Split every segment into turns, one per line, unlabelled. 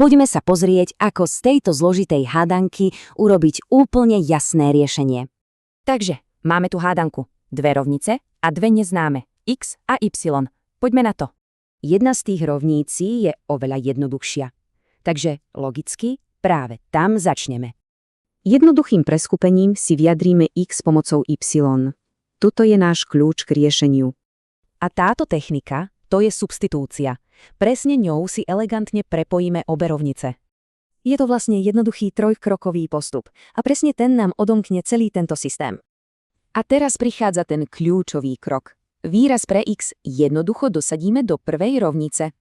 Poďme sa pozrieť, ako z tejto zložitej hádanky urobiť úplne jasné riešenie.
Takže, máme tu hádanku. Dve rovnice a dve neznáme, x a y. Poďme na to.
Jedna z tých rovnící je oveľa jednoduchšia. Takže logicky práve tam začneme. Jednoduchým preskupením si vyjadríme x pomocou y. Tuto je náš kľúč k riešeniu.
A táto technika, to je substitúcia. Presne ňou si elegantne prepojíme obe rovnice.
Je to vlastne jednoduchý trojkrokový postup a presne ten nám odomkne celý tento systém. A teraz prichádza ten kľúčový krok. Výraz pre x jednoducho dosadíme do prvej rovnice.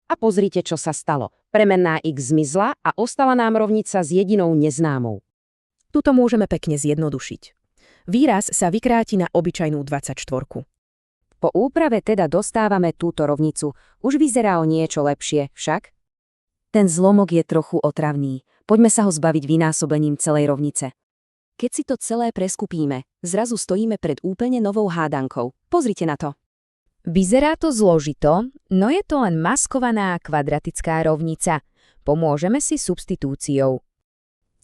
A pozrite, čo sa stalo. Premenná x zmizla a ostala nám rovnica s jedinou neznámou.
Tuto môžeme pekne zjednodušiť. Výraz sa vykráti na obyčajnú 24.
Po úprave teda dostávame túto rovnicu. Už vyzerá o niečo lepšie, však? Ten zlomok je trochu otravný. Poďme sa ho zbaviť vynásobením celej rovnice. Keď si to celé preskupíme, zrazu stojíme pred úplne novou hádankou. Pozrite na to.
Vyzerá to zložito, no je to len maskovaná kvadratická rovnica. Pomôžeme si substitúciou.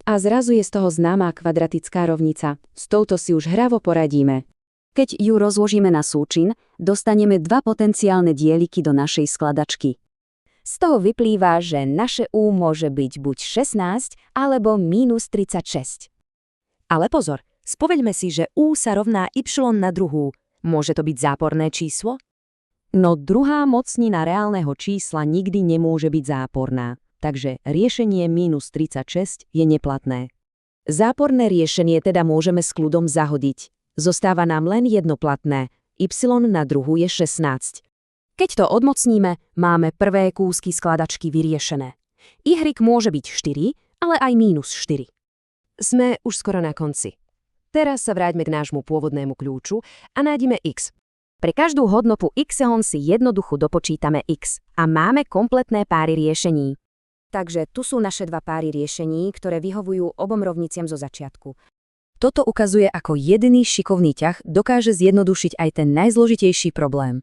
A zrazu je z toho známá kvadratická rovnica. S touto si už hravo poradíme. Keď ju rozložíme na súčin, dostaneme dva potenciálne dieliky do našej skladačky. Z toho vyplýva, že naše U môže byť buď 16 alebo minus 36.
Ale pozor, spoveďme si, že U sa rovná y na druhú. Môže to byť záporné číslo?
No druhá mocnina reálneho čísla nikdy nemôže byť záporná. Takže riešenie minus 36 je neplatné. Záporné riešenie teda môžeme s kľudom zahodiť. Zostáva nám len jedno platné. Y na druhú je 16. Keď to odmocníme, máme prvé kúsky skladačky vyriešené. Y môže byť 4, ale aj minus 4. Sme už skoro na konci. Teraz sa vráťme k nášmu pôvodnému kľúču a nájdime x. Pre každú hodnotu x si jednoducho dopočítame x a máme kompletné páry riešení. Takže tu sú naše dva páry riešení, ktoré vyhovujú obom rovniciam zo začiatku. Toto ukazuje, ako jediný šikovný ťah dokáže zjednodušiť aj ten najzložitejší problém.